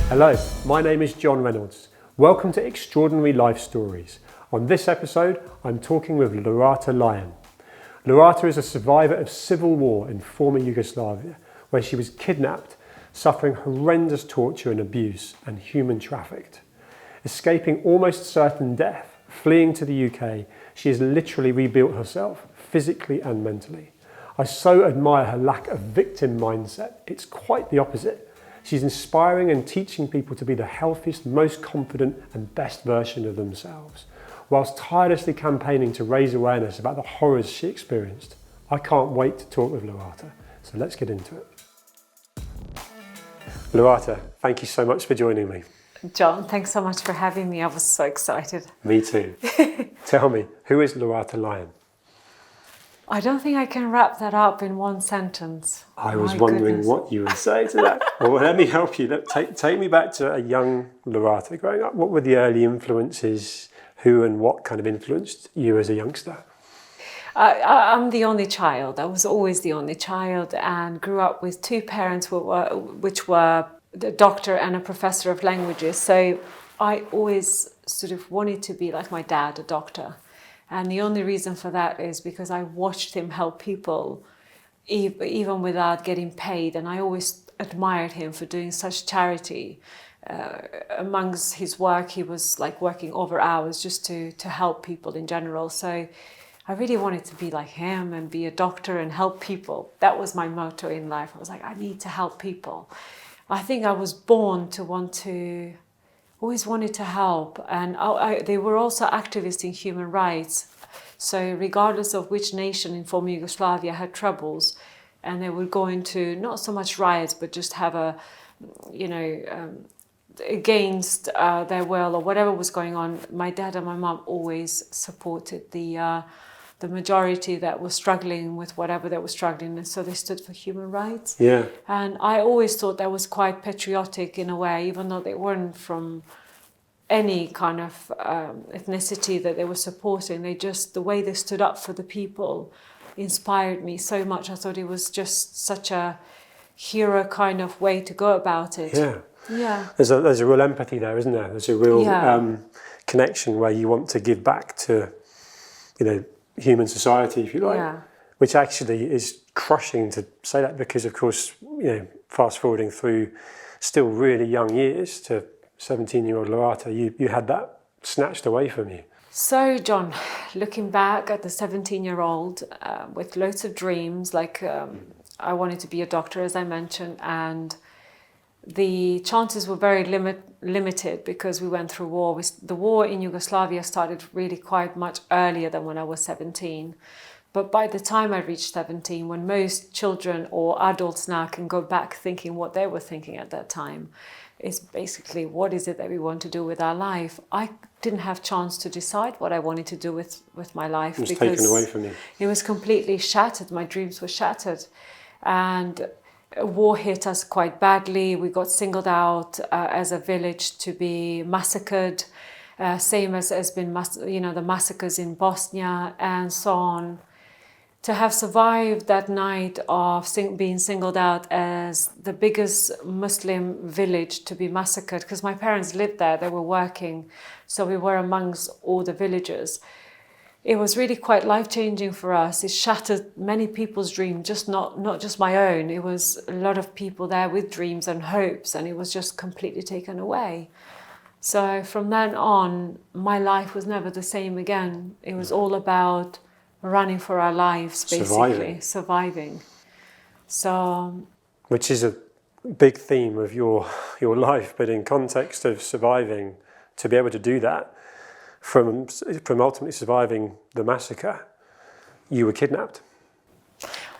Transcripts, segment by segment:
Hello, my name is John Reynolds. Welcome to Extraordinary Life Stories. On this episode, I'm talking with Lurata Lyon. Lorata is a survivor of civil war in former Yugoslavia, where she was kidnapped, suffering horrendous torture and abuse, and human trafficked. Escaping almost certain death, fleeing to the UK, she has literally rebuilt herself, physically and mentally. I so admire her lack of victim mindset. It's quite the opposite. She's inspiring and teaching people to be the healthiest, most confident and best version of themselves, whilst tirelessly campaigning to raise awareness about the horrors she experienced. I can't wait to talk with Lorata, so let's get into it. Lorata, thank you so much for joining me. John, thanks so much for having me. I was so excited. Me too. Tell me, who is Lurata Lyon? I don't think I can wrap that up in one sentence. I was wondering what you would say to that. Well, let me help you. Take me back to a young Lorata growing up. What were the early influences? Who and what kind of influenced you as a youngster? I'm the only child. I was always the only child and grew up with two parents which were the doctor and a professor of languages. So I always sort of wanted to be like my dad, a doctor. And the only reason for that is because I watched him help people even without getting paid. And I always admired him for doing such charity. Amongst his work, he was like working over hours just to help people in general. So I really wanted to be like him and be a doctor and help people. That was my motto in life. I was like, I need to help people. I think I was born to always wanted to help. And they were also activists in human rights. So regardless of which nation in former Yugoslavia had troubles, and they would go into not so much riots, but just have against their will or whatever was going on, my dad and my mum always supported the majority that was struggling with whatever they were struggling, and so they stood for human rights. Yeah. And I always thought that was quite patriotic in a way, even though they weren't from any kind of ethnicity that they were supporting. The way they stood up for the people inspired me so much. I thought it was just such a hero kind of way to go about it. Yeah. Yeah. There's a real empathy there, isn't there? There's a real connection where you want to give back to, human society, if you like, which actually is crushing to say that because, of course, fast forwarding through still really young years to 17-year-old Lorata, you had that snatched away from you. So, John, looking back at the 17-year-old with loads of dreams, I wanted to be a doctor, as I mentioned, and the chances were very limited because we went through war. The war in Yugoslavia started really quite much earlier than when I was 17. But by the time I reached 17, when most children or adults now can go back thinking what they were thinking at that time, is basically what is it that we want to do with our life. I didn't have chance to decide what I wanted to do with my life. It was taken away from you. It was completely shattered. My dreams were shattered. And war hit us quite badly. We got singled out as a village to be massacred, same as has been the massacres in Bosnia and so on. To have survived that night of being singled out as the biggest Muslim village to be massacred, because my parents lived there, they were working, so we were amongst all the villagers. It was really quite life-changing for us. It shattered many people's dreams, just not just my own. It was a lot of people there with dreams and hopes, and it was just completely taken away. So from then on, my life was never the same again. It was all about running for our lives, basically. Surviving. So, which is a big theme of your life, but in context of surviving, to be able to do that, from ultimately surviving the massacre, you were kidnapped.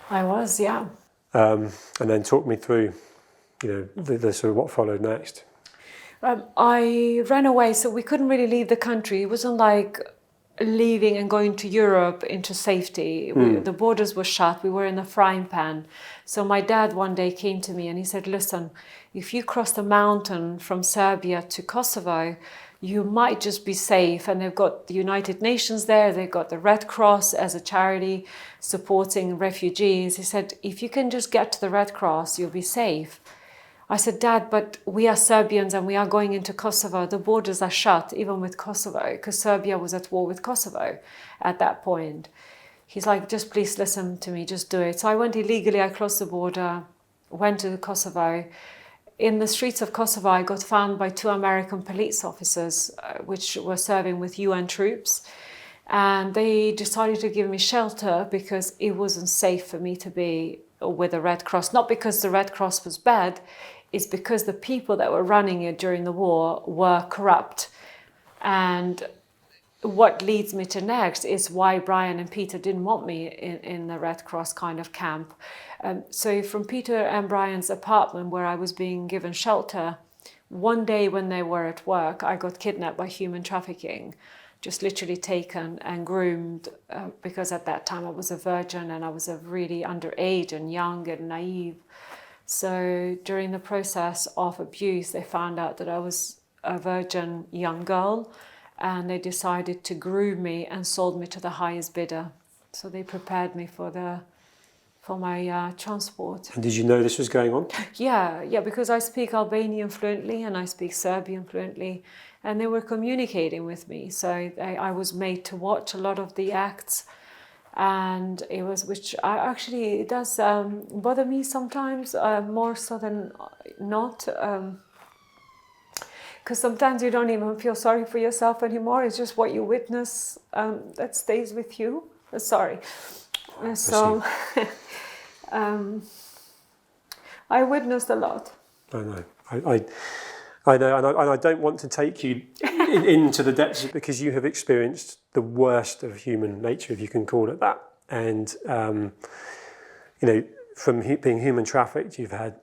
I was, yeah. And then talk me through, the sort of what followed next. I ran away, so we couldn't really leave the country. It wasn't like leaving and going to Europe into safety. The borders were shut. We were in a frying pan. So my dad one day came to me and he said, listen, if you cross the mountain from Serbia to Kosovo, you might just be safe. And they've got the United Nations there. They've got the Red Cross as a charity supporting refugees. He said, if you can just get to the Red Cross, you'll be safe. I said, Dad, but we are Serbians and we are going into Kosovo. The borders are shut, even with Kosovo, because Serbia was at war with Kosovo at that point. He's like, just please listen to me, just do it. So I went illegally, I crossed the border, went to Kosovo. In the streets of Kosovo, I got found by 2 American police officers, which were serving with UN troops. And they decided to give me shelter because it wasn't safe for me to be with the Red Cross. Not because the Red Cross was bad, it's because the people that were running it during the war were corrupt. And what leads me to next is why Brian and Peter didn't want me in the Red Cross kind of camp. So from Peter and Brian's apartment where I was being given shelter, one day when they were at work, I got kidnapped by human trafficking, just literally taken and groomed because at that time I was a virgin and I was a really underage and young and naive. So during the process of abuse, they found out that I was a virgin young girl, and they decided to groom me and sold me to the highest bidder. So they prepared me for my transport. And did you know this was going on? Yeah, because I speak Albanian fluently and I speak Serbian fluently, and they were communicating with me. So I was made to watch a lot of the acts. And it was, which actually it does bother me sometimes, more so than not, because sometimes you don't even feel sorry for yourself anymore. It's just what you witness that stays with you. Sorry. So I witnessed a lot. I know. I know, and I don't want to take you into the depths because you have experienced the worst of human nature, if you can call it that. And from being human trafficked, you've had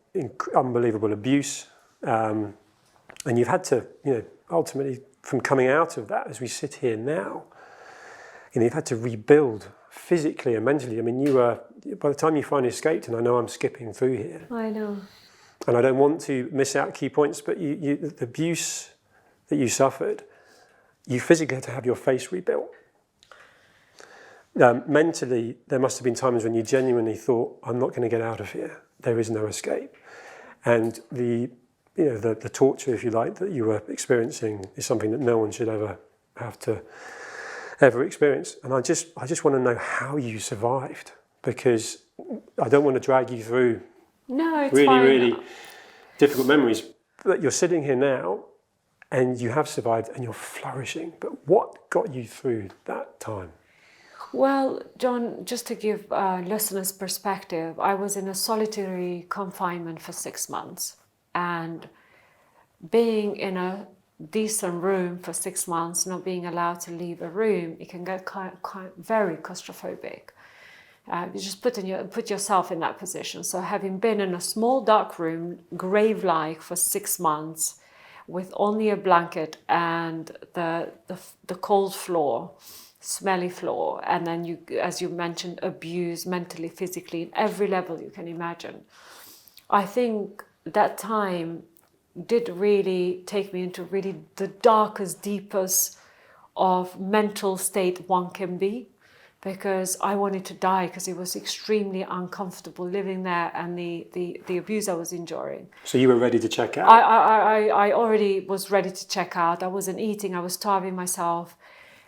unbelievable abuse, and you've had to, ultimately, from coming out of that, as we sit here now, you've had to rebuild physically and mentally. I mean, you were, by the time you finally escaped, and I know I'm skipping through here. I know. And I don't want to miss out key points, but the abuse that you suffered, you physically had to have your face rebuilt. Mentally, there must have been times when you genuinely thought, I'm not going to get out of here. There is no escape. And the torture, if you like, that you were experiencing is something that no one should ever have to experience. And I just want to know how you survived, because I don't want to drag you through really difficult memories. But you're sitting here now and you have survived and you're flourishing. But what got you through that time? Well, John, just to give listeners perspective, I was in a solitary confinement for 6 months. And being in a decent room for 6 months, not being allowed to leave a room, it can get very claustrophobic. You just put yourself in that position. So having been in a small dark room, grave-like for 6 months, with only a blanket and the cold floor, smelly floor, and then you, as you mentioned, abused mentally, physically, in every level you can imagine. I think that time did really take me into really the darkest, deepest of mental state one can be, because I wanted to die because it was extremely uncomfortable living there and the abuse I was enduring. So you were ready to check out? I already was ready to check out. I wasn't eating, I was starving myself.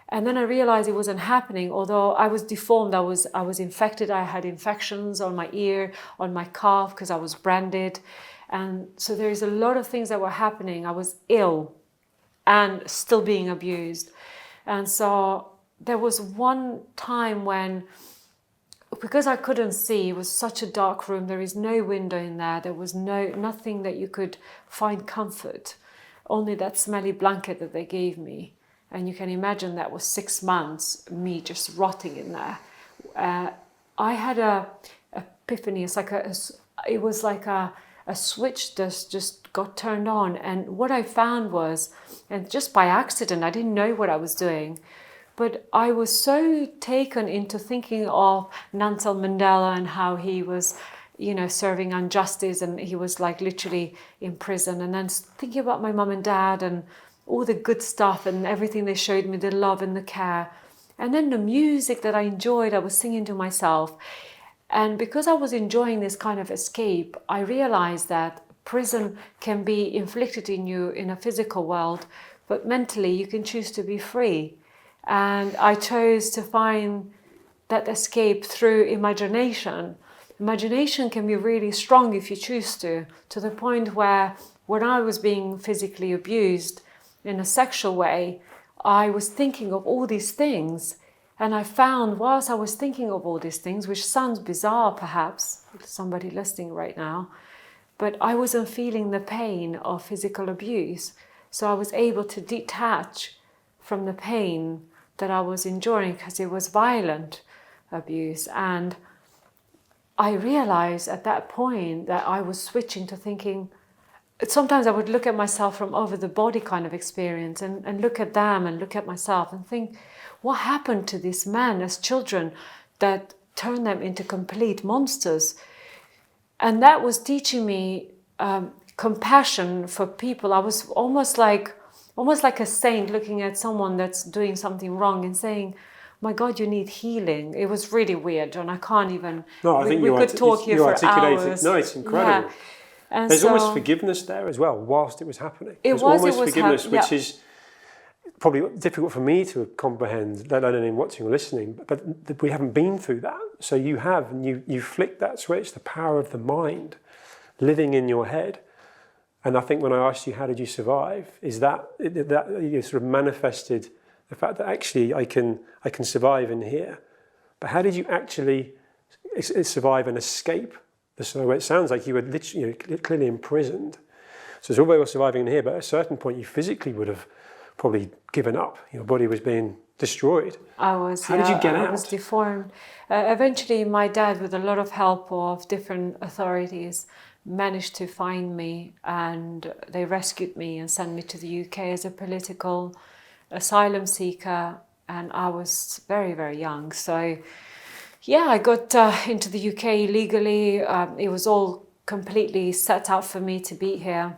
And then I realized it wasn't happening, although I was deformed, I was infected, I had infections on my ear, on my calf, because I was branded. And so there's a lot of things that were happening. I was ill and still being abused. And so there was one time when, because I couldn't see, it was such a dark room, there is no window in there, there was nothing that you could find comfort, only that smelly blanket that they gave me. And you can imagine that was 6 months, me just rotting in there. I had a epiphany. It was like a switch that just got turned on. And what I found was, and just by accident, I didn't know what I was doing, but I was so taken into thinking of Nelson Mandela and how he was, serving injustice, and he was like literally in prison. And then thinking about my mum and dad and all the good stuff and everything they showed me, the love and the care. And then the music that I enjoyed, I was singing to myself. And because I was enjoying this kind of escape, I realized that prison can be inflicted in you in a physical world, but mentally you can choose to be free. And I chose to find that escape through imagination. Imagination can be really strong if you choose to the point where when I was being physically abused in a sexual way, I was thinking of all these things. And I found whilst I was thinking of all these things, which sounds bizarre perhaps, to somebody listening right now, but I wasn't feeling the pain of physical abuse. So I was able to detach from the pain that I was enduring because it was violent abuse. And I realized at that point that I was switching to thinking, sometimes I would look at myself from over the body kind of experience and look at them and look at myself and think, what happened to these men as children that turned them into complete monsters? And that was teaching me compassion for people. I was almost like a saint looking at someone that's doing something wrong and saying, my God, you need healing. It was really weird, John. I can't even. No, I think we could talk here for hours. No, it's incredible. Yeah. And there's almost forgiveness there as well, whilst it was happening. It was forgiveness, which is probably difficult for me to comprehend, let alone in watching or listening. But we haven't been through that. So you have, and you flick that switch, the power of the mind, living in your head. And I think when I asked you, how did you survive, is that you sort of manifested the fact that actually I can survive in here. But how did you actually survive and escape? So it sounds like you were literally, clearly imprisoned. So it's all very well surviving in here, but at a certain point you physically would have probably given up. Your body was being destroyed. How did you get out? I was deformed. Eventually my dad, with a lot of help of different authorities, managed to find me, and they rescued me and sent me to the UK as a political asylum seeker, and I was very, very young. So yeah, I got into the UK legally. It was all completely set out for me to be here.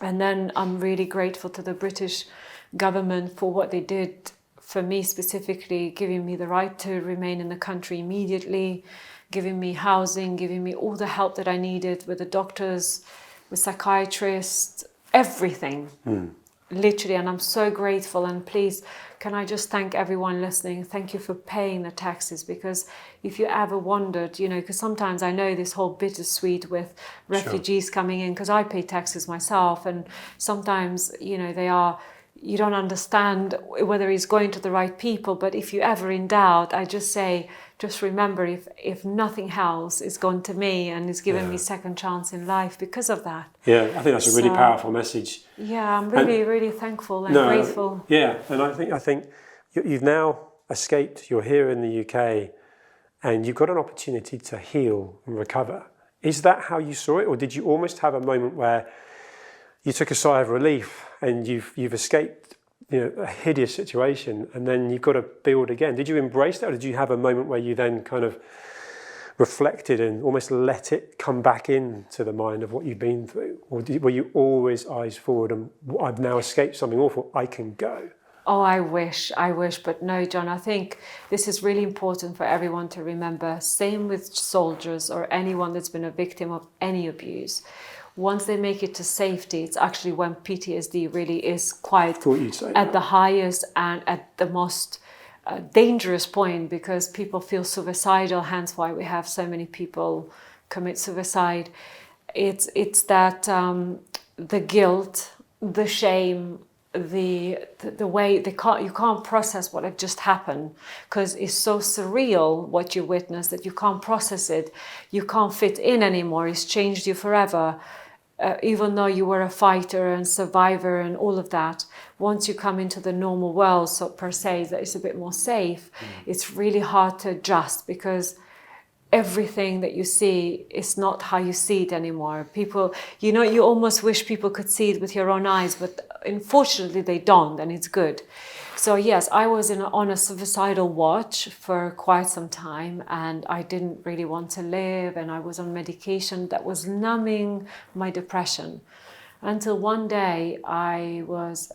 And then I'm really grateful to the British government for what they did for me specifically, giving me the right to remain in the country immediately, giving me housing, giving me all the help that I needed with the doctors, with psychiatrists, everything. Literally, and I'm so grateful. And please, can I just thank everyone listening? Thank you for paying the taxes, because if you ever wondered, because sometimes I know this whole bittersweet with refugees coming in, because I pay taxes myself, and sometimes, they are, you don't understand whether it's going to the right people. But if you're ever in doubt, I just say, just remember, if nothing else, it's gone to me and it's given me second chance in life because of that. Yeah, I think that's a really powerful message. Yeah, I'm really thankful and grateful. Yeah, and I think you've now escaped. You're here in the UK, and you've got an opportunity to heal and recover. Is that how you saw it, or did you almost have a moment where you took a sigh of relief and you've escaped a hideous situation, and then you've got to build again? Did you embrace that, or did you have a moment where you then kind of reflected and almost let it come back into the mind of what you've been through? Or were you always eyes forward and I've now escaped something awful, I can go? Oh, I wish, but no, John, I think this is really important for everyone to remember. Same with soldiers or anyone that's been a victim of any abuse. Once they make it to safety, it's actually when PTSD really is quite at the highest and at the most dangerous point, because people feel suicidal, hence why we have so many people commit suicide. It's that the guilt, the shame, the way you can't process what had just happened, because it's so surreal what you witnessed that you can't process it. You can't fit in anymore. It's changed you forever. Even though you were a fighter and survivor and all of that, once you come into the normal world, so per se, that is a bit more safe, it's really hard to adjust, because everything that you see is not how you see it anymore. People, you almost wish people could see it with your own eyes, but unfortunately they don't, and it's good. So yes, I was on a suicidal watch for quite some time, and I didn't really want to live, and I was on medication that was numbing my depression. Until one day I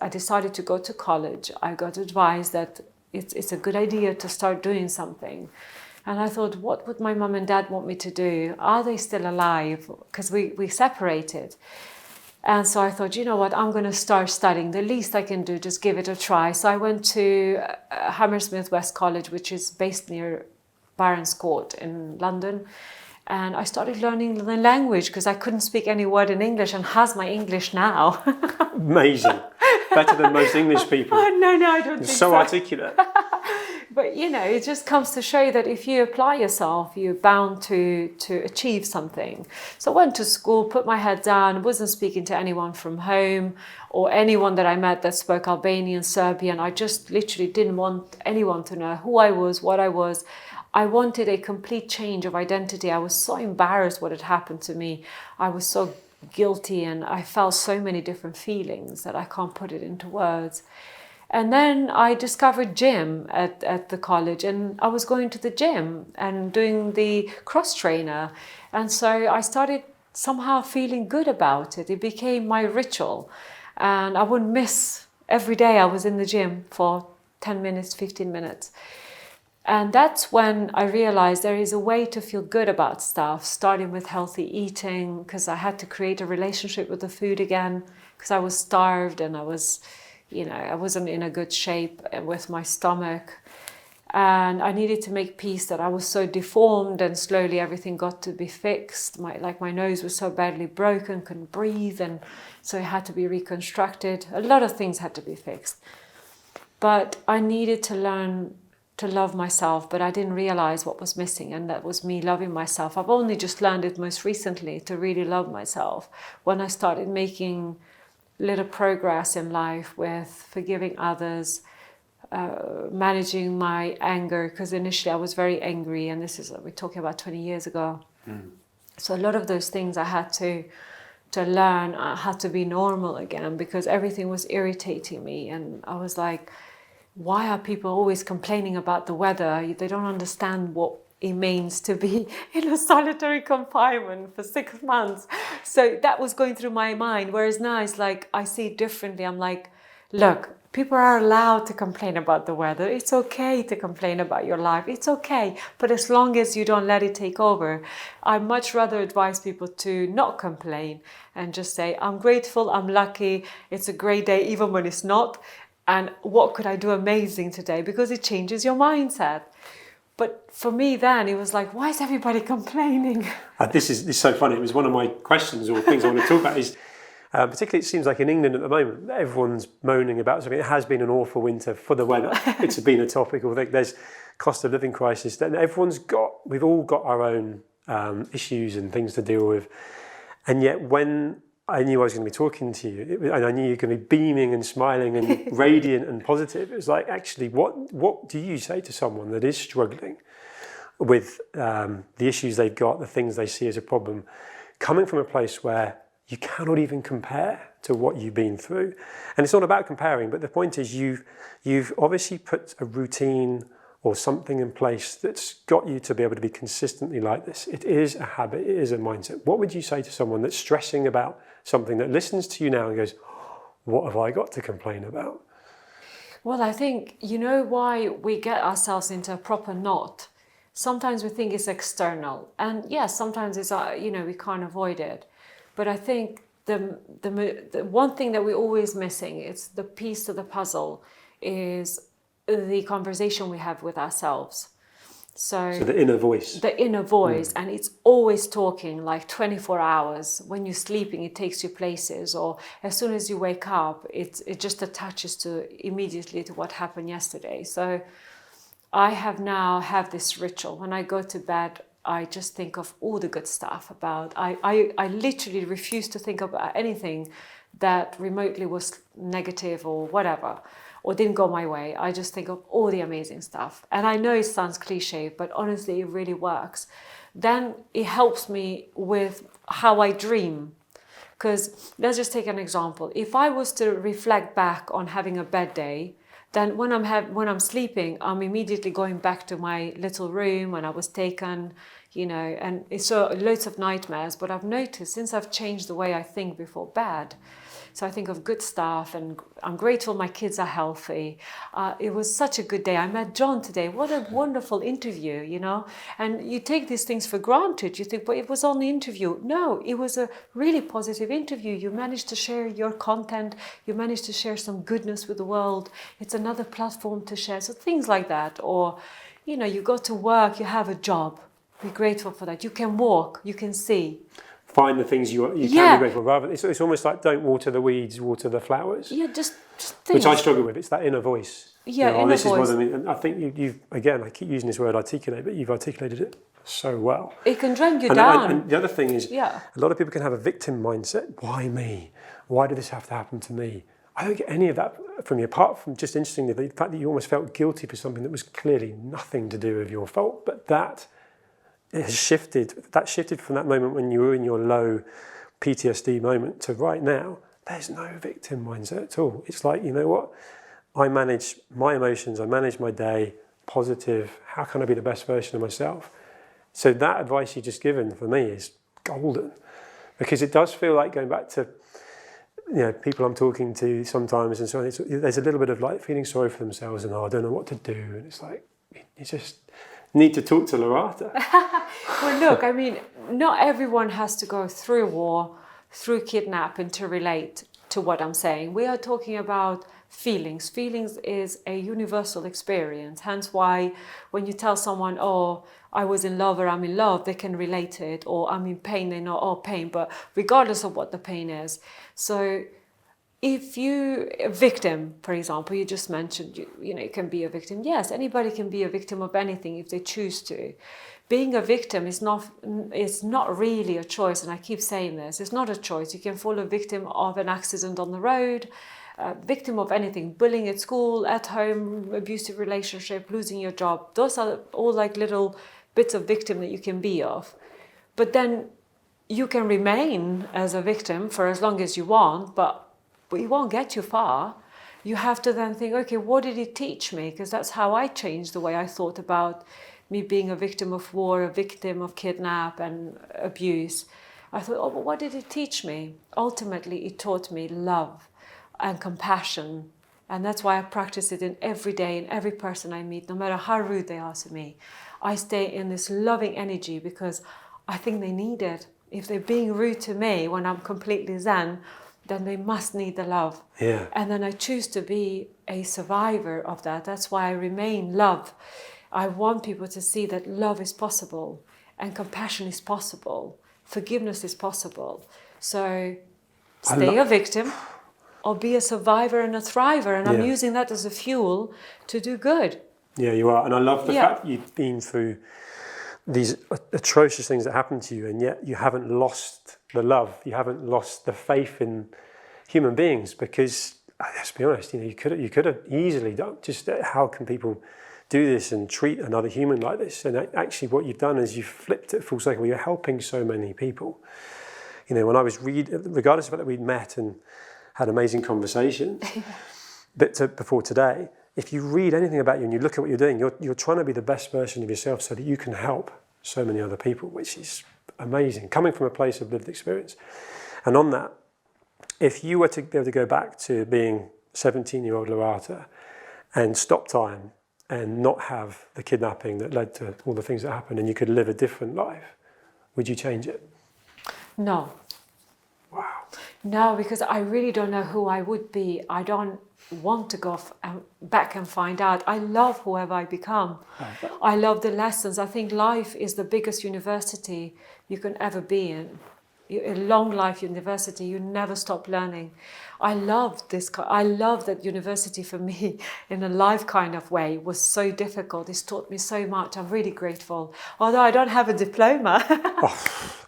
decided to go to college. I got advised that it's a good idea to start doing something. And I thought, what would my mum and dad want me to do? Are they still alive? Because we separated. And so I thought, you know what, I'm going to start studying. The least I can do, just give it a try. So I went to Hammersmith West College, which is based near Barons Court in London. And I started learning the language because I couldn't speak any word in English, and how's my English now? Amazing. Better than most English people. Oh, no, I don't think so. So articulate. But, you know, it just comes to show that if you apply yourself, you're bound to achieve something. So I went to school, put my head down, wasn't speaking to anyone from home or anyone that I met that spoke Albanian, Serbian. I just literally didn't want anyone to know who I was, what I was. I wanted a complete change of identity. I was so embarrassed what had happened to me. I was so guilty, and I felt so many different feelings that I can't put it into words. And then I discovered gym at the college, and I was going to the gym and doing the cross trainer. And so I started somehow feeling good about it. It became my ritual, and I wouldn't miss every day I was in the gym for 10 minutes, 15 minutes. And that's when I realized there is a way to feel good about stuff, starting with healthy eating, because I had to create a relationship with the food again, because I was starved and I was, you know, I wasn't in a good shape with my stomach. And I needed to make peace that I was so deformed, and slowly everything got to be fixed. My nose was so badly broken, couldn't breathe, and so it had to be reconstructed. A lot of things had to be fixed. But I needed to learn to love myself, but I didn't realize what was missing, and that was me loving myself. I've only just learned it most recently to really love myself when I started making little progress in life with forgiving others, managing my anger, because initially I was very angry, and we're talking about 20 years ago. So a lot of those things I had to learn. I had to be normal again, because everything was irritating me, and I was like, why are people always complaining about the weather? They don't understand what it means to be in a solitary confinement for 6 months. So that was going through my mind. Whereas now it's like, I see it differently. I'm like, look, people are allowed to complain about the weather. It's okay to complain about your life. It's okay. But as long as you don't let it take over, I much rather advise people to not complain and just say, I'm grateful, I'm lucky, it's a great day, even when it's not. And what could I do amazing today? Because it changes your mindset. But for me then, it was like, why is everybody complaining? This is so funny. It was one of my questions or things I want to talk about is, particularly it seems like in England at the moment, everyone's moaning about something. It has been an awful winter for the weather. It's been a topical thing. There's cost of living crisis. And we've all got our own issues and things to deal with. And yet when I knew I was going to be talking to you, and I knew you were going to be beaming and smiling and radiant and positive. It was like, actually, what do you say to someone that is struggling with the issues they've got, the things they see as a problem, coming from a place where you cannot even compare to what you've been through? And it's not about comparing, but the point is you've obviously put a routine or something in place that's got you to be able to be consistently like this. It is a habit, it is a mindset. What would you say to someone that's stressing about something, that listens to you now and goes, what have I got to complain about? Well, I think, you know why we get ourselves into a proper knot? Sometimes we think it's external. And yes, sometimes it's, we can't avoid it. But I think the one thing that we're always missing, it's the piece of the puzzle, is the conversation we have with ourselves. So the inner voice. The inner voice, and it's always talking like 24 hours. When you're sleeping, it takes you places, or as soon as you wake up, it just attaches immediately to what happened yesterday. So I have this ritual. When I go to bed, I just think of all the good stuff about. I literally refuse to think about anything that remotely was negative or whatever, or didn't go my way. I just think of all the amazing stuff. And I know it sounds cliche, but honestly, it really works. Then it helps me with how I dream. Because let's just take an example. If I was to reflect back on having a bad day, then when I'm sleeping, I'm immediately going back to my little room when I was taken, and it's so loads of nightmares. But I've noticed since I've changed the way I think before bed, So I think of good stuff, and I'm grateful my kids are healthy. It was such a good day. I met John today. What a wonderful interview, you know. And you take these things for granted. You think, but it was only an interview. No, it was a really positive interview. You managed to share your content. You managed to share some goodness with the world. It's another platform to share. So things like that. Or, you know, you go to work, you have a job. Be grateful for that. You can walk, you can see. Find the things you can be grateful for. Rather, it's almost like don't water the weeds, water the flowers. Yeah, just things. Which I struggle with. It's that inner voice. Yeah, inner voice. Is what I mean. And I think you've again, I keep using this word articulate, but you've articulated it so well. It can drag you down. And the other thing is, a lot of people can have a victim mindset. Why me? Why did this have to happen to me? I don't get any of that from you, apart from just interestingly the fact that you almost felt guilty for something that was clearly nothing to do with your fault. But that has shifted. That shifted from that moment when you were in your low PTSD moment to right now. There's no victim mindset at all. It's like, you know what? I manage my emotions. I manage my day. Positive. How can I be the best version of myself? So that advice you just given for me is golden, because it does feel like going back to, you know, people I'm talking to sometimes and so on. There's a little bit of like feeling sorry for themselves and I don't know what to do. And it's like you just need to talk to Lorata. Well, look, I mean, not everyone has to go through war, through kidnapping to relate to what I'm saying. We are talking about feelings. Feelings is a universal experience. Hence why when you tell someone, oh, I was in love or I'm in love, they can relate to it. Or I'm in pain, they know, oh, pain. But regardless of what the pain is. So if you, a victim, for example, you just mentioned, you know, you can be a victim. Yes, anybody can be a victim of anything if they choose to. Being a victim is not really a choice, and I keep saying this, it's not a choice. You can fall a victim of an accident on the road, victim of anything, bullying at school, at home, abusive relationship, losing your job. Those are all like little bits of victim that you can be of. But then you can remain as a victim for as long as you want, but it won't get you far. You have to then think, okay, what did it teach me? Because that's how I changed the way I thought about me being a victim of war, a victim of kidnap and abuse. I thought, oh, but what did it teach me? Ultimately, it taught me love and compassion. And that's why I practice it in every day, in every person I meet, no matter how rude they are to me. I stay in this loving energy because I think they need it. If they're being rude to me when I'm completely zen, then they must need the love. Yeah. And then I choose to be a survivor of that. That's why I remain love. I want people to see that love is possible and compassion is possible. Forgiveness is possible. So stay a victim or be a survivor and a thriver. And I'm using that as a fuel to do good. Yeah, you are. And I love the fact that you've been through these atrocious things that happened to you, and yet you haven't lost the love. You haven't lost the faith in human beings, because let's be honest, you know, you could have easily done just how can people do this and treat another human like this? And actually what you've done is you've flipped it full circle. You're helping so many people. You know, when I was regardless of the fact that we'd met and had amazing conversations, before today, if you read anything about you and you look at what you're doing, you're trying to be the best version of yourself so that you can help so many other people, which is amazing, coming from a place of lived experience. And on that, if you were to be able to go back to being 17-year-old Lorata and stop time and not have the kidnapping that led to all the things that happened, and you could live a different life, would you change it? No. Wow. No, because I really don't know who I would be. I don't want to go back and find out. I love whoever I become. I love the lessons. I think life is the biggest university you can ever be in. A long life university, you never stop learning. I love that university for me in a life kind of way was so difficult. It's taught me so much. I'm really grateful. Although I don't have a diploma.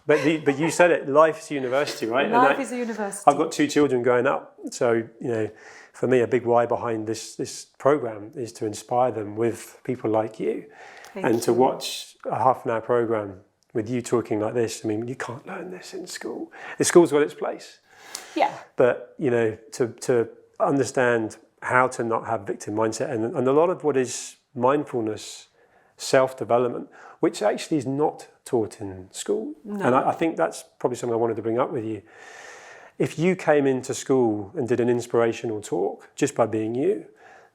But you said it, life's university, right? Life is a university. I've got 2 children growing up. So, you know, for me, a big why behind this program is to inspire them with people like you. Thank you. To watch a half-an-hour program with you talking like this. I mean, you can't learn this in school. The school's got its place. Yeah. But, you know, to understand how to not have victim mindset and a lot of what is mindfulness, self-development, which actually is not taught in school. No. And I think that's probably something I wanted to bring up with you, if you came into school and did an inspirational talk just by being you,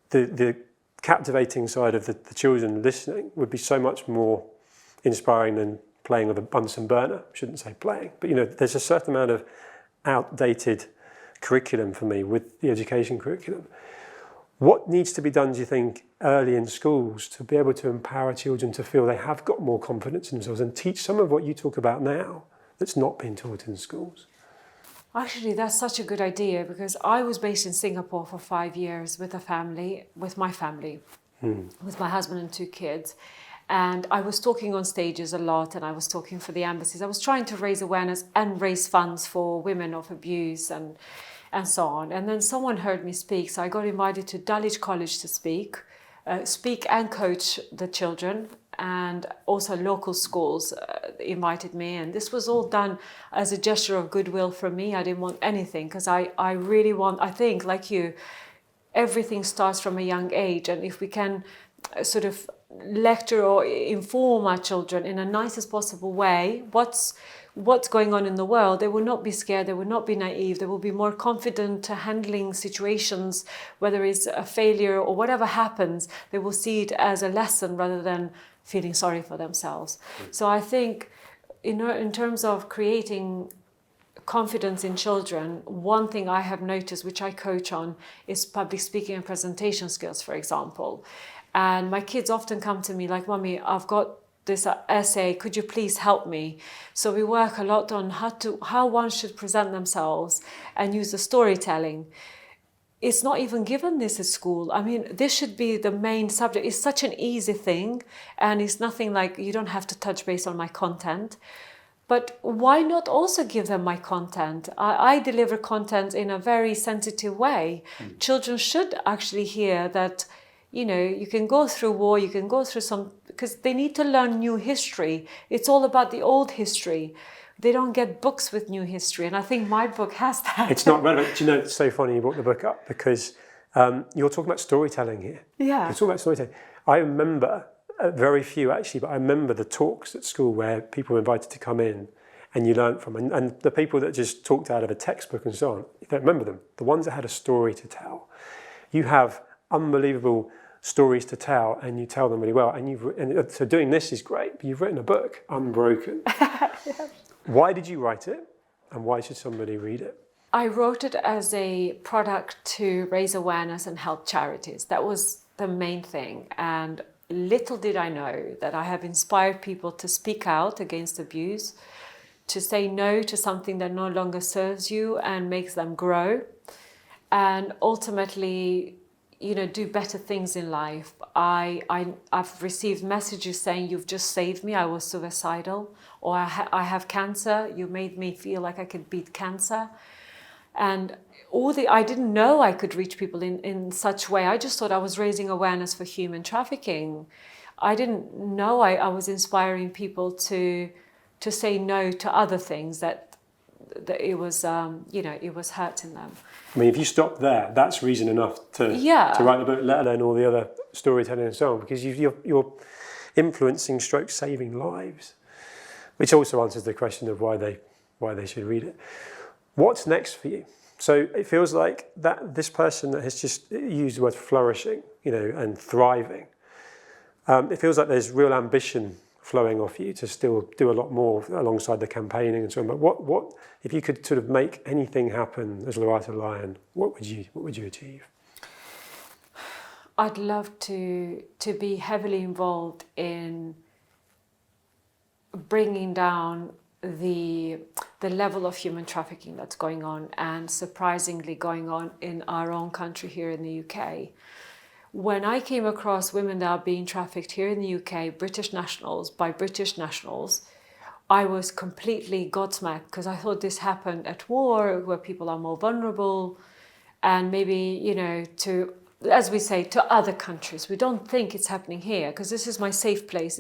the captivating side of the children listening would be so much more inspiring than playing with a Bunsen burner. I shouldn't say playing, but there's a certain amount of outdated curriculum for me with the education curriculum. What needs to be done, do you think, early in schools to be able to empower children to feel they have got more confidence in themselves and teach some of what you talk about now that's not being taught in schools? Actually, that's such a good idea, because I was based in Singapore for 5 years with my family, with my husband and 2 kids. And I was talking on stages a lot, and I was talking for the embassies. I was trying to raise awareness and raise funds for women of abuse and so on. And then someone heard me speak, so I got invited to Dulwich College to speak and coach the children, and also local schools invited me. And this was all done as a gesture of goodwill from me. I didn't want anything, because I really want, I think, like you, everything starts from a young age. And if we can sort of lecture or inform our children in a nicest possible way what's going on in the world, they will not be scared, they will not be naive, they will be more confident handling situations, whether it's a failure or whatever happens. They will see it as a lesson rather than feeling sorry for themselves. So I think in terms of creating confidence in children, one thing I have noticed, which I coach on, is public speaking and presentation skills, for example. And my kids often come to me like, "Mommy, I've got this essay, could you please help me?" So we work a lot on how one should present themselves and use the storytelling. It's not even given this at school. I mean, this should be the main subject. It's such an easy thing, and it's nothing like, you don't have to touch base on my content. But why not also give them my content? I deliver content in a very sensitive way. Children should actually hear that, you can go through war, you can go through because they need to learn new history. It's all about the old history. They don't get books with new history, and I think my book has that. It's not relevant. Do you know, it's so funny you brought the book up, because you're talking about storytelling here. Yeah. You're talking about storytelling. I remember, very few actually, but I remember the talks at school where people were invited to come in and you learnt from, and the people that just talked out of a textbook and so on, you don't remember them. The ones that had a story to tell. You have unbelievable stories to tell, and you tell them really well. And so doing this is great, but you've written a book, Unbroken. Yeah. Why did you write it, and why should somebody read it? I wrote it as a product to raise awareness and help charities. That was the main thing. And little did I know that I have inspired people to speak out against abuse, to say no to something that no longer serves you and makes them grow, and ultimately, do better things in life. I've received messages saying, "You've just saved me, I was suicidal," or I have cancer, you made me feel like I could beat cancer. And I didn't know I could reach people in such way. I just thought I was raising awareness for human trafficking. I didn't know I was inspiring people to say no to other things that it was it was hurting them. I mean, if you stop there, that's reason enough to write the book, let alone all the other storytelling and so on, because you're influencing / saving lives, which also answers the question of why they should read it. What's next for you? So it feels like that this person that has just used the word flourishing, and thriving, it feels like there's real ambition flowing off you to still do a lot more alongside the campaigning and so on. But what if you could sort of make anything happen as Lurata Lyon, what would you achieve? I'd love to be heavily involved in bringing down the level of human trafficking that's going on, and surprisingly going on in our own country here in the UK. When I came across women that are being trafficked here in the UK, British nationals, by British nationals, I was completely gobsmacked, because I thought this happened at war, where people are more vulnerable, and maybe, as we say, to other countries. We don't think it's happening here, because this is my safe place.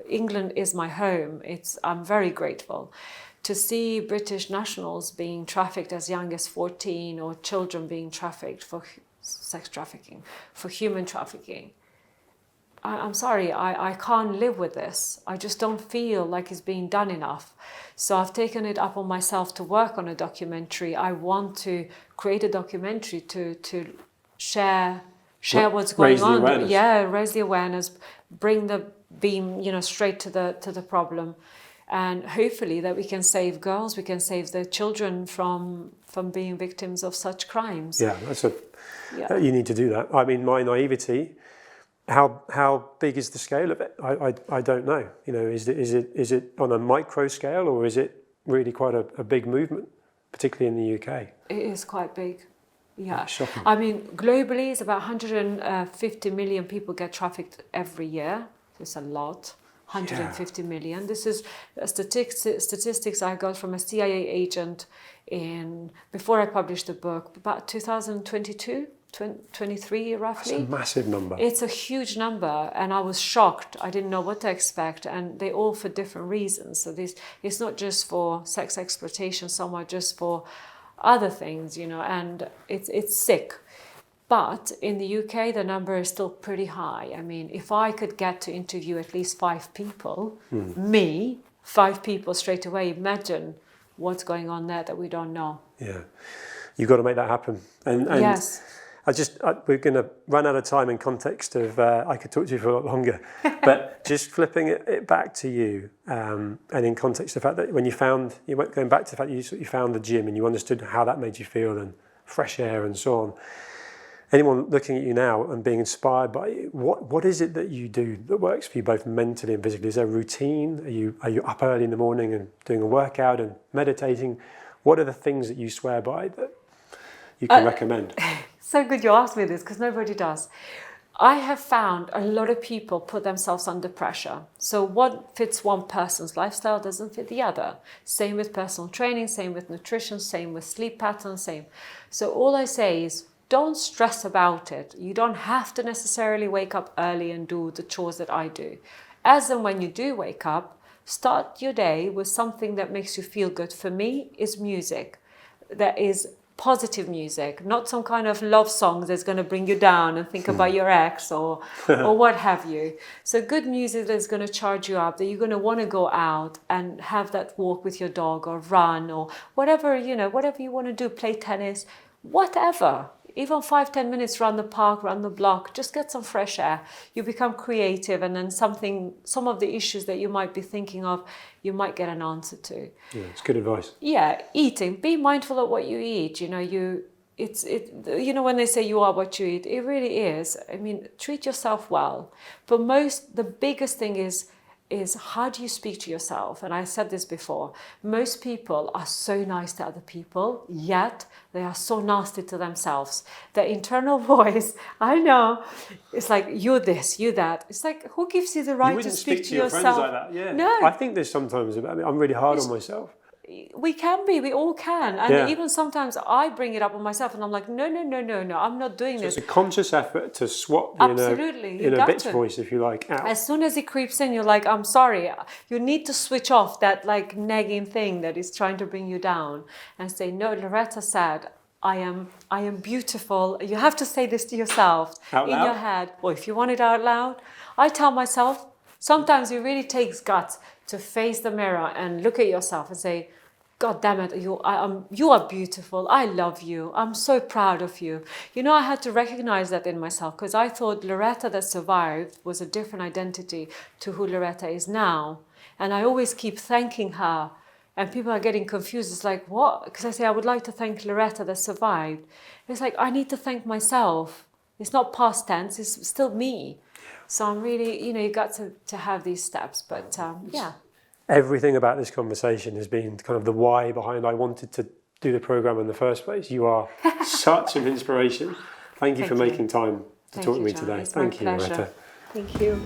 England is my home. I'm very grateful. To see British nationals being trafficked as young as 14, or children being trafficked for sex trafficking, for human trafficking, I'm sorry, I can't live with this. I just don't feel like it's being done enough. So I've taken it up on myself to work on a documentary. I want to create a documentary to share what's going on. Awareness. Yeah, raise the awareness, bring the beam, straight to the problem. And hopefully that we can save girls, we can save the children from being victims of such crimes. Yeah, you need to do that. I mean, my naivety, how big is the scale of it? I don't know. Is it on a micro scale, or is it really quite a big movement, particularly in the UK? It is quite big. Yeah. Shocking. I mean, globally, it's about 150 million people get trafficked every year. It's a lot. 150 million. This is statistics I got from a CIA agent before I published the book, about 2022, 23 roughly. That's a massive number. It's a huge number, and I was shocked. I didn't know what to expect, and they all for different reasons. So it's not just for sex exploitation, some are just for other things, and it's sick. But in the UK, the number is still pretty high. I mean, if I could get to interview at least 5 people, 5 people straight away, imagine what's going on there that we don't know. Yeah, you've got to make that happen. And yes. We're going to run out of time in context of, I could talk to you for a lot longer, but just flipping it back to you, and in context of the fact that when you went going back to the fact that you found the gym and you understood how that made you feel and fresh air and so on. Anyone looking at you now and being inspired by you, what is it that you do that works for you both mentally and physically? Is there a routine? Are you up early in the morning and doing a workout and meditating? What are the things that you swear by that you can recommend? So good you asked me this, because nobody does. I have found a lot of people put themselves under pressure. So what fits one person's lifestyle doesn't fit the other. Same with personal training, same with nutrition, same with sleep patterns, same. So all I say is, don't stress about it. You don't have to necessarily wake up early and do the chores that I do. As and when you do wake up, start your day with something that makes you feel good. For me, is music. That is positive music, not some kind of love song that's going to bring you down and think about your ex or what have you. So good music that's going to charge you up, that you're going to want to go out and have that walk with your dog or run or whatever you want to do, play tennis, whatever. Even 5-10 minutes around the park, around the block, just get some fresh air. You become creative, and then some of the issues that you might be thinking of, you might get an answer to. Yeah, it's good advice. Yeah, eating. Be mindful of what you eat. When they say you are what you eat, it really is. I mean, treat yourself well. But the biggest thing is how do you speak to yourself? And I said this before. Most people are so nice to other people, yet they are so nasty to themselves. The internal voice, I know, it's like, you're this, you're that. It's like, who gives you the right to speak to your yourself? friends like that. Yeah. No. I think there's sometimes, I'm really hard on myself. We can be, we all can. And even sometimes I bring it up on myself and I'm like, no, I'm not doing this. It's a conscious effort to swap the inner bitch voice, if you like, out. As soon as it creeps in, you're like, I'm sorry. You need to switch off that like nagging thing that is trying to bring you down and say, no, Loretta said, I am beautiful. You have to say this to yourself out in loud? Your head. Or if you want it out loud, I tell myself, sometimes it really takes guts to face the mirror and look at yourself and say, God damn it, you are beautiful. I love you. I'm so proud of you. I had to recognize that in myself, because I thought Loretta that survived was a different identity to who Loretta is now. And I always keep thanking her. And people are getting confused. It's like, what? Because I say, I would like to thank Loretta that survived. It's like, I need to thank myself. It's not past tense. It's still me. So I'm really, you got to have these steps. But yeah. Everything about this conversation has been kind of the why behind I wanted to do the programme in the first place. You are such an inspiration. Thank you for making time to talk to me today. Thank you, Loretta. Thank you.